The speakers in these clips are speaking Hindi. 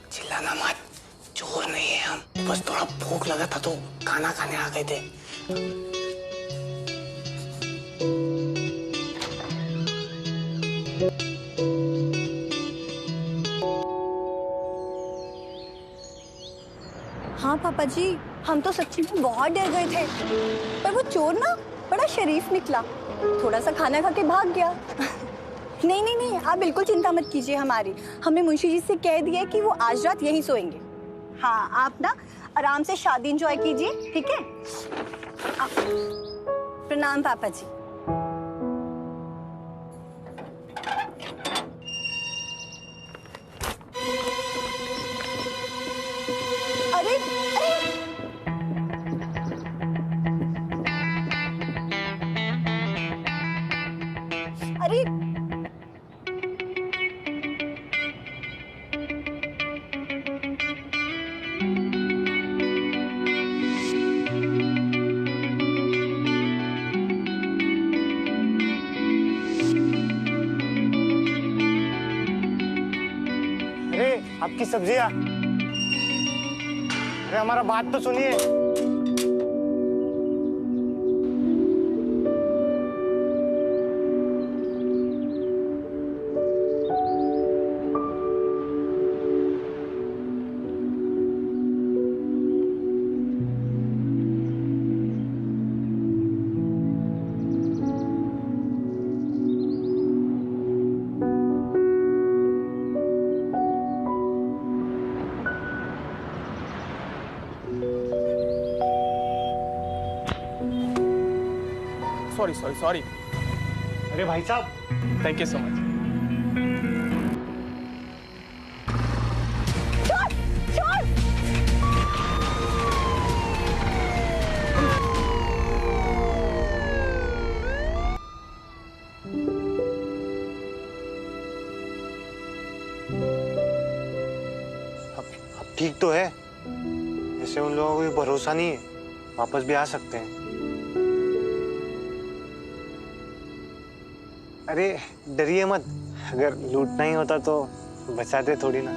चिल्लाना मत, चोर नहीं है हम, बस थोड़ा भूख लगा था तो खाना खाने आ गए थे। हाँ पापा जी, हम तो सच्ची में बहुत डर गए थे, पर वो चोर ना बड़ा शरीफ निकला, थोड़ा सा खाना खा के भाग गया। नहीं नहीं नहीं, आप बिल्कुल चिंता मत कीजिए हमारी, हमने मुंशी जी से कह दिया है कि वो आज रात यहीं सोएंगे। हाँ, आप ना आराम से शादी एंजॉय कीजिए, ठीक है? प्रणाम पापा जी। अरे अरे अरे, आपकी सब्जियां। अरे हमारा बात तो सुनिए। सॉरी। अरे भाई साहब, थैंक यू सो मच। चोर चोर। अब ठीक तो है, ऐसे उन लोगों को भी भरोसा नहीं है, वापस भी आ सकते हैं। अरे डरिए मत, अगर लूटना ही होता तो बचाते थोड़ी ना।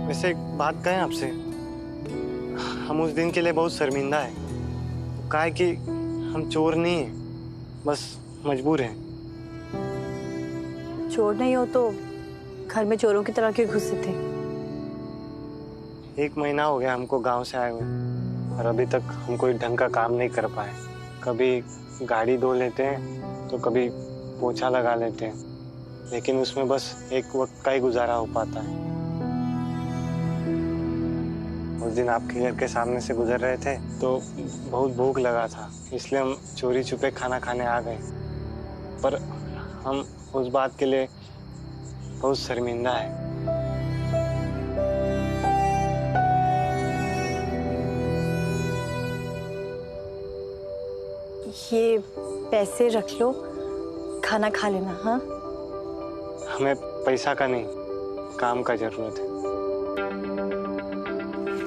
वैसे एक बात कहें आपसे, हम उस दिन के लिए बहुत शर्मिंदा है। कहा है कि हम चोर नहीं हैं, बस मजबूर हैं। चोर नहीं हो तो घर में चोरों की तरह क्यों घुसे थे? 1 महीना हो गया हमको गांव से आए हुए और अभी तक हम कोई ढंग का काम नहीं कर पाए। कभी गाड़ी धो लेते हैं तो कभी पोछा लगा लेते हैं, लेकिन उसमें बस एक वक्त का ही गुजारा हो पाता है। उस दिन आपके घर के सामने से गुजर रहे थे तो बहुत भूख लगा था, इसलिए हम चोरी छुपे खाना खाने आ गए, पर हम उस बात के लिए बहुत शर्मिंदा है। ये पैसे रख लो, खाना खा लेना। हाँ, हमें पैसा का नहीं, काम का जरूरत है।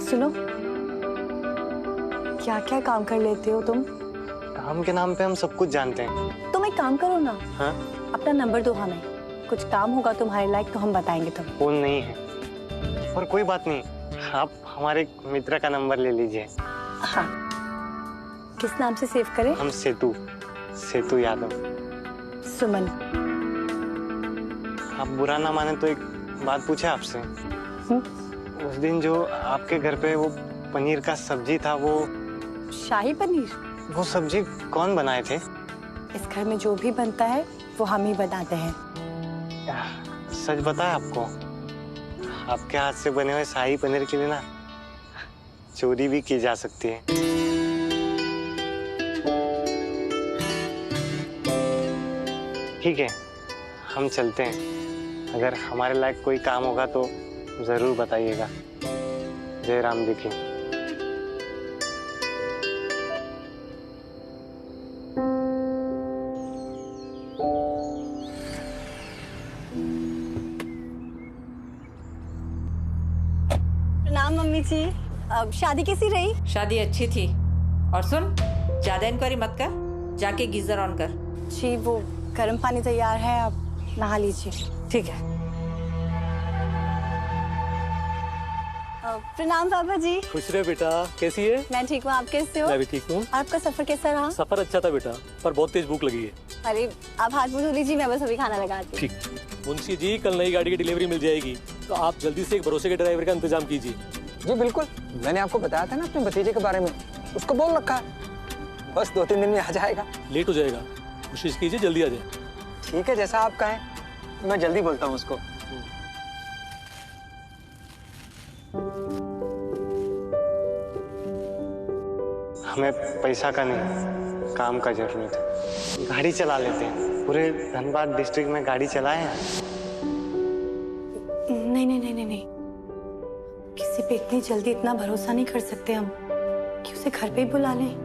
सुनो, क्या क्या काम कर लेते हो तुम? काम के नाम पे हम सब कुछ जानते हैं। तुम एक काम करो ना, हाँ? अपना नंबर दो हमें, कुछ काम होगा तुम्हारे लायक तो हम बताएंगे तुम्हें। फोन नहीं है, और कोई बात नहीं, आप हमारे मित्र का नंबर ले लीजिए। हाँ, किस नाम से सेव करें? हम सेतु यादव। सुमन। आप बुरा ना माने तो एक बात पूछे आपसे। उस दिन जो आपके घर पे वो पनीर का सब्जी था, वो शाही पनीर? वो सब्जी कौन बनाए थे? इस घर में जो भी बनता है वो हम ही बनाते हैं। सच बताए आपको, आपके हाथ से बने हुए शाही पनीर के लिए ना चोरी भी की जा सकती है। ठीक है, हम चलते हैं। अगर हमारे लायक कोई काम होगा तो जरूर बताइएगा। जय राम जी की। अब शादी कैसी रही? शादी अच्छी थी। और सुन, ज्यादा इंक्वायरी मत कर, जाके गीजर ऑन कर। जी वो गर्म पानी तैयार है, आप नहा लीजिए। ठीक है। प्रणाम पापा जी। खुश रहे बेटा, कैसी है? मैं ठीक हूँ, आप कैसे हो? मैं भी ठीक हूँ। आपका सफर कैसा रहा? सफर अच्छा था बेटा, पर बहुत तेज भूख लगी है। अरे आप हाथ मुंह धो लीजिए, मैं बस अभी खाना लगाती हूँ। ठीक। मुंशी जी, कल नई गाड़ी की डिलीवरी मिल जाएगी, तो आप जल्दी से एक भरोसे के ड्राइवर का इंतजाम कीजिए। जी बिल्कुल, मैंने आपको बताया था ना अपने भतीजे के बारे में, उसको बोल रखा है, बस 2-3 दिन में आ जाएगा। लेट हो जाएगा, कोशिश कीजिए जल्दी आ जाए। ठीक है, जैसा आप कहें, मैं जल्दी बोलता हूँ उसको। हमें पैसा का नहीं, काम का जरूरत है। गाड़ी चला लेते हैं, पूरे धनबाद डिस्ट्रिक्ट में गाड़ी चलाए हैं। नहीं नहीं नहीं नहीं नहीं, किसी पे इतनी जल्दी इतना भरोसा नहीं कर सकते हम कि उसे घर पे ही बुला लें।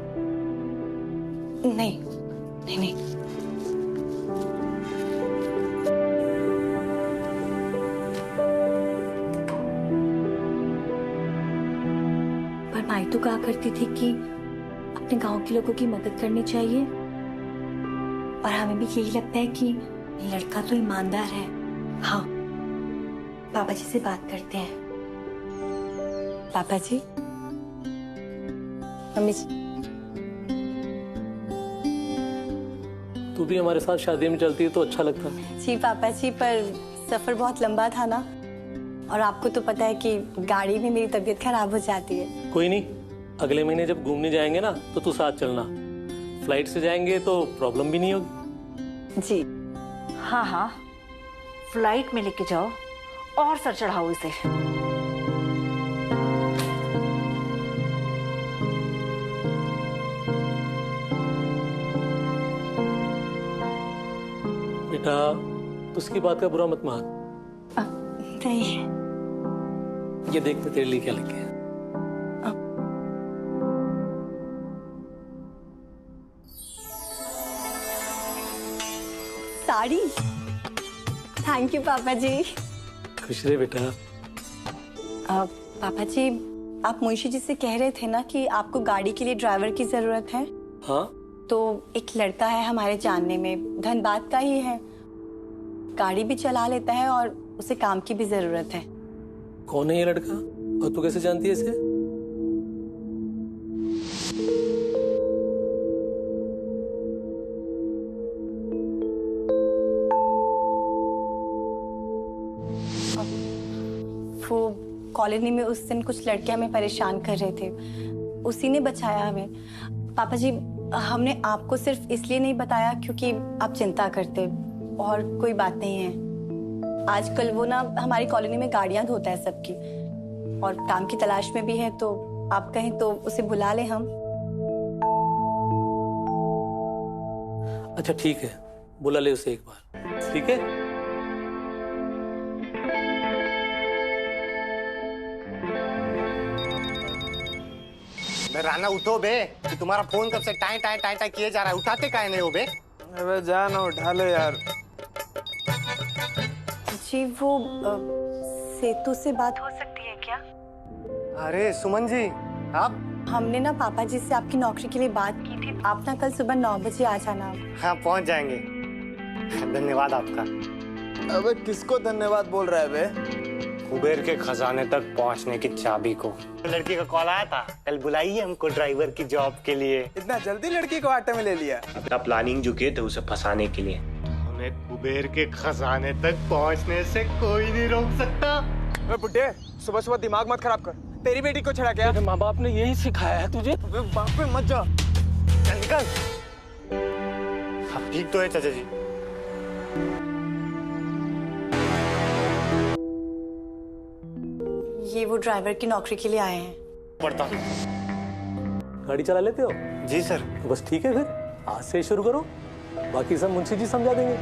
नहीं नहीं नहीं। पर माई तो कहा करती थी कि अपने गांव के लोगों की मदद करनी चाहिए, और हमें भी यही लगता है कि लड़का तो ईमानदार है। हाँ, पापा जी से बात करते हैं। पापा जी, मम्मी जी। तू भी हमारे साथ शादी में चलती है तो अच्छा लगता। जी पापा जी, पर सफर बहुत लंबा था ना, और आपको तो पता है कि गाड़ी में मेरी तबीयत खराब हो जाती है। कोई नहीं, अगले महीने जब घूमने जाएंगे ना तो तू साथ चलना। फ्लाइट से जाएंगे तो प्रॉब्लम भी नहीं होगी। जी हाँ हाँ, फ्लाइट में लेके जाओ और सर चढ़ाओ इसे। बेटा, उसकी बात का बुरा मत मान। नहीं। ये देख मैं तेरे लिए क्या लेके आया। साड़ी। थैंक यू पापा जी। खुश रहे बेटा। पापा जी, आप मुंशी जी से कह रहे थे ना कि आपको गाड़ी के लिए ड्राइवर की जरूरत है। हाँ, तो एक लड़का है हमारे जानने में, धनबाद का ही है, गाड़ी भी चला लेता है और उसे काम की भी जरूरत है। कौन है ये लड़का और तू कैसे जानती है इसे? वो कॉलोनी में उस दिन कुछ लड़के हमें परेशान कर रहे थे, उसी ने बचाया हमें। पापा जी, हमने आपको सिर्फ इसलिए नहीं बताया क्योंकि आप चिंता करते, और कोई बात नहीं है। आजकल वो ना हमारी कॉलोनी में गाड़ियां धोता है सबकी, और काम की तलाश में भी है, तो आप कहें तो उसे बुला ले हम। अच्छा ठीक है, बुला ले उसे एक बार। ठीक है। राना उठो बे, कि तुम्हारा फोन कब से टाई टाई टाई टाई किए जा रहा है, उठाते काहे नहीं हो बे? अबे जा ना, उठा लो यार। जी वो सेतु से बात हो सकती है क्या? अरे सुमन जी, आप? हमने ना पापा जी से आपकी नौकरी के लिए बात की थी, आप ना कल सुबह 9 बजे आ जाना। हाँ पहुंच जाएंगे, धन्यवाद आपका। अबे किसको धन्यवाद बोल रहा है बे? कुबेर के खजाने तक पहुंचने की चाबी को। लड़की का कॉल आया था, कल बुलाइए हमको ड्राइवर की जॉब के लिए। इतना जल्दी लड़की को आटे में ले लिया? अपना प्लानिंग जो किए थे उसे फंसाने के लिए। हमें कुबेर के खजाने तक पहुंचने से कोई नहीं रोक सकता। अबे बुड्ढे, सुबह सुबह दिमाग मत खराब कर। तेरी बेटी को छड़ा क्या? माँ बाप ने यही सिखाया है तुझे। बाप पे मत जा। चल निकल। अब ठीक तो है चाचा जी। ये वो ड्राइवर की नौकरी के लिए आए हैं। पढ़ता। गाड़ी चला लेते हो? जी सर। तो बस ठीक है, फिर आज से शुरू करो, बाकी सब मुंशी जी समझा देंगे।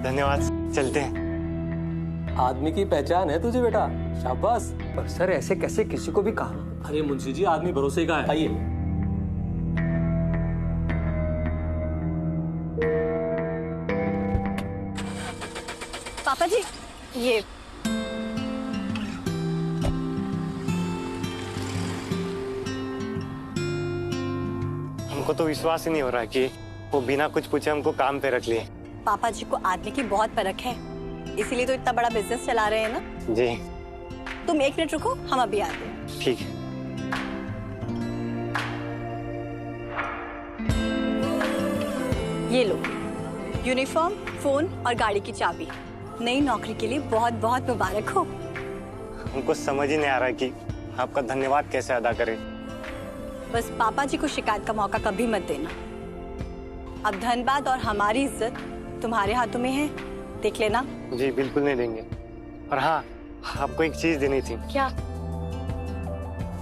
धन्यवाद, चलते हैं। आदमी की पहचान है तुझे बेटा, शाबाश। पर सर ऐसे कैसे किसी को भी कहा? अरे मुंशी जी, आदमी भरोसे का है। आइए। पापा जी, ये हमको तो विश्वास ही नहीं हो रहा कि वो बिना कुछ पूछे हमको काम पे रख लिए। पापा जी को आदमी की बहुत परख है, इसीलिए तो इतना बड़ा बिजनेस चला रहे हैं ना। जी तुम 1 मिनट रुको, हम अभी आते हैं। ठीक है। ये लो, यूनिफॉर्म, फोन और गाड़ी की चाबी। नई नौकरी के लिए बहुत बहुत मुबारक हो। हमको समझ ही नहीं आ रहा कि आपका धन्यवाद कैसे अदा करें। बस पापा जी को शिकायत का मौका कभी मत देना। अब धनबाद और हमारी इज्जत तुम्हारे हाथों में है, देख लेना। जी बिल्कुल नहीं देंगे। और हाँ, आपको एक चीज देनी थी। क्या?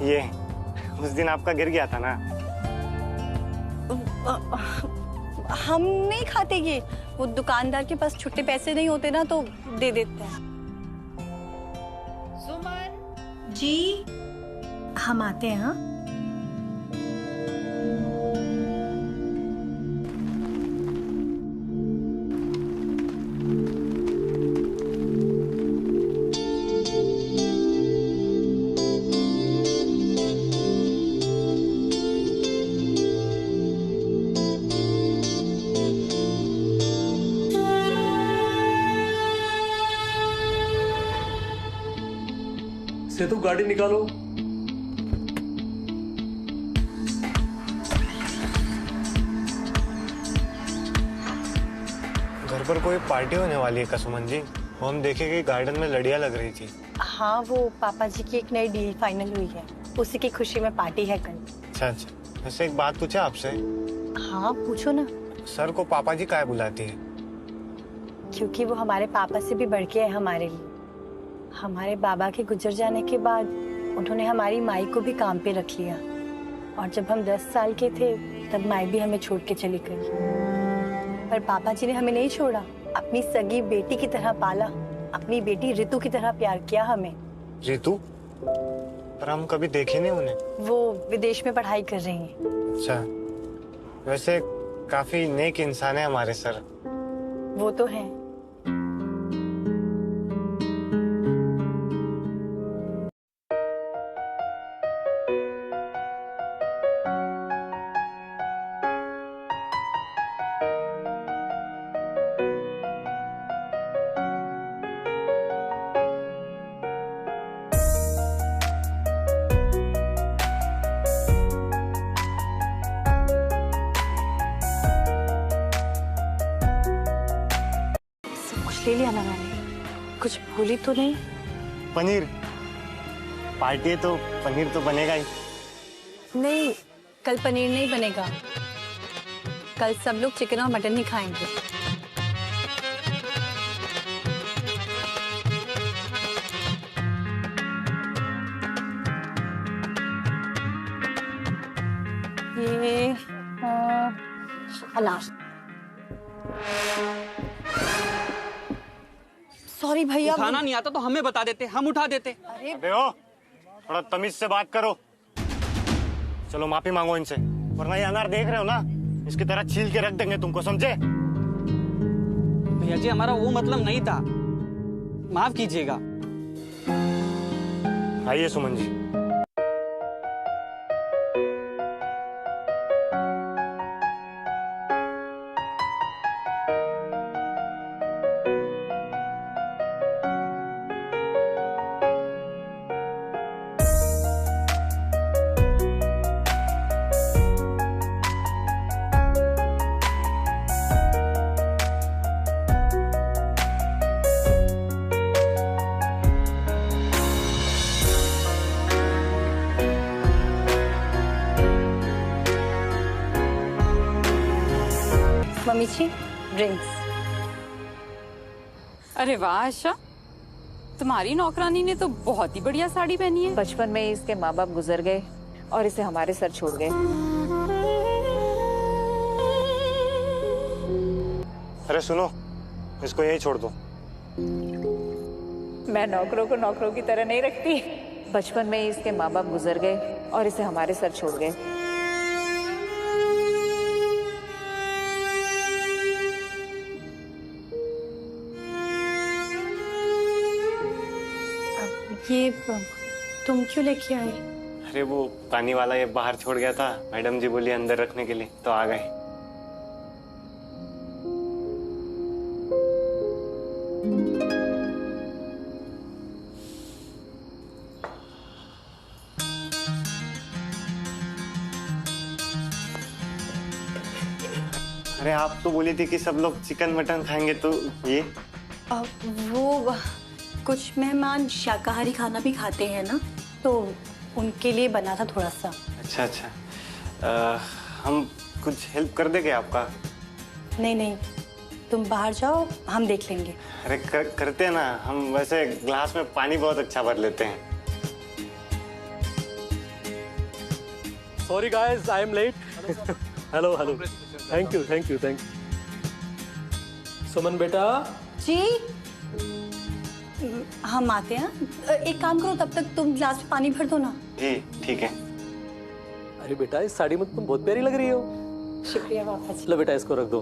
ये उस दिन आपका गिर गया था ना। हम नहीं खाते ये, वो दुकानदार के पास छुट्टे पैसे नहीं होते ना तो दे देते हैं। सुमन जी, हम आते हैं। हाँ, सेतु गाड़ी निकालो। घर पर कोई पार्टी होने वाली है का सुमन जी? हम देखे कि गार्डन में लड़ियां लग रही थी। हाँ, वो पापा जी की एक नई डील फाइनल हुई है, उसी की खुशी में पार्टी है कल। अच्छा अच्छा। वैसे एक बात पूछे आपसे। हाँ पूछो ना। सर को पापा जी काहे बुलाती है? क्योंकि वो हमारे पापा से भी बढ़ के है हमारे लिए। हमारे बाबा के गुजर जाने के बाद उन्होंने हमारी माई को भी काम पे रख लिया, और जब हम 10 साल के थे तब माई भी हमें छोड़ के चली गई। पर पापा जी ने हमें नहीं छोड़ा, अपनी सगी बेटी की तरह पाला, अपनी बेटी रितु की तरह प्यार किया हमें। रितु? पर हम कभी देखे नहीं उन्हें। वो विदेश में पढ़ाई कर रही हैं। अच्छा, वैसे काफी नेक इंसान है हमारे सर। वो तो है। ले लिया ना मैंने, कुछ भूली तो नहीं? पनीर पार्टी है तो पनीर तो बनेगा ही। नहीं, कल पनीर नहीं बनेगा। कल सब लोग चिकन और मटन ही खाएंगे। ये अनार। सॉरी भैया। उठाना नहीं आता तो हमें बता देते, हम उठा देते। अबे ओ, थोड़ा तमीज से बात करो। चलो माफी मांगो इनसे, वरना ये अनार देख रहे हो ना, इसकी तरह छील के रख देंगे तुमको, समझे? भैया जी, हमारा वो मतलब नहीं था, माफ कीजिएगा। आइए सुमन जी। मम्मी जी, ड्रिंक्स। अरे वाह आशा, तुम्हारी नौकरानी ने तो बहुत ही बढ़िया साड़ी पहनी है। बचपन में ही इसके माँ बाप गुजर गए और इसे हमारे सर छोड़ गए। अरे सुनो, इसको यही छोड़ दो। मैं नौकरों को नौकरों की तरह नहीं रखती। बचपन में ही इसके माँ बाप गुजर गए और इसे हमारे सर छोड़ गए। ये तुम क्यों लेके आए? अरे वो पानी वाला ये बाहर छोड़ गया था, मैडम जी बोली अंदर रखने के लिए, तो आ गए। अरे आप तो बोली थी कि सब लोग चिकन मटन खाएंगे, तो ये वो कुछ मेहमान शाकाहारी खाना भी खाते हैं ना, तो उनके लिए बना था थोड़ा सा। अच्छा अच्छा। हम कुछ हेल्प कर देंगे आपका? नहीं नहीं, तुम बाहर जाओ, हम देख लेंगे। अरे करते हैं ना, हम वैसे ग्लास में पानी बहुत अच्छा भर लेते हैं। Sorry guys, I am late. Hello hello, thank you thank you thank you. Suman बेटा। जी हम आते हैं। एक काम करो, तब तक तुम ग्लास में पानी भर दो ना। जी ठीक है। अरे बेटा, इस साड़ी में तुम बहुत प्यारी लग रही हो। शुक्रिया वापस। लो बेटा, इसको रख दो।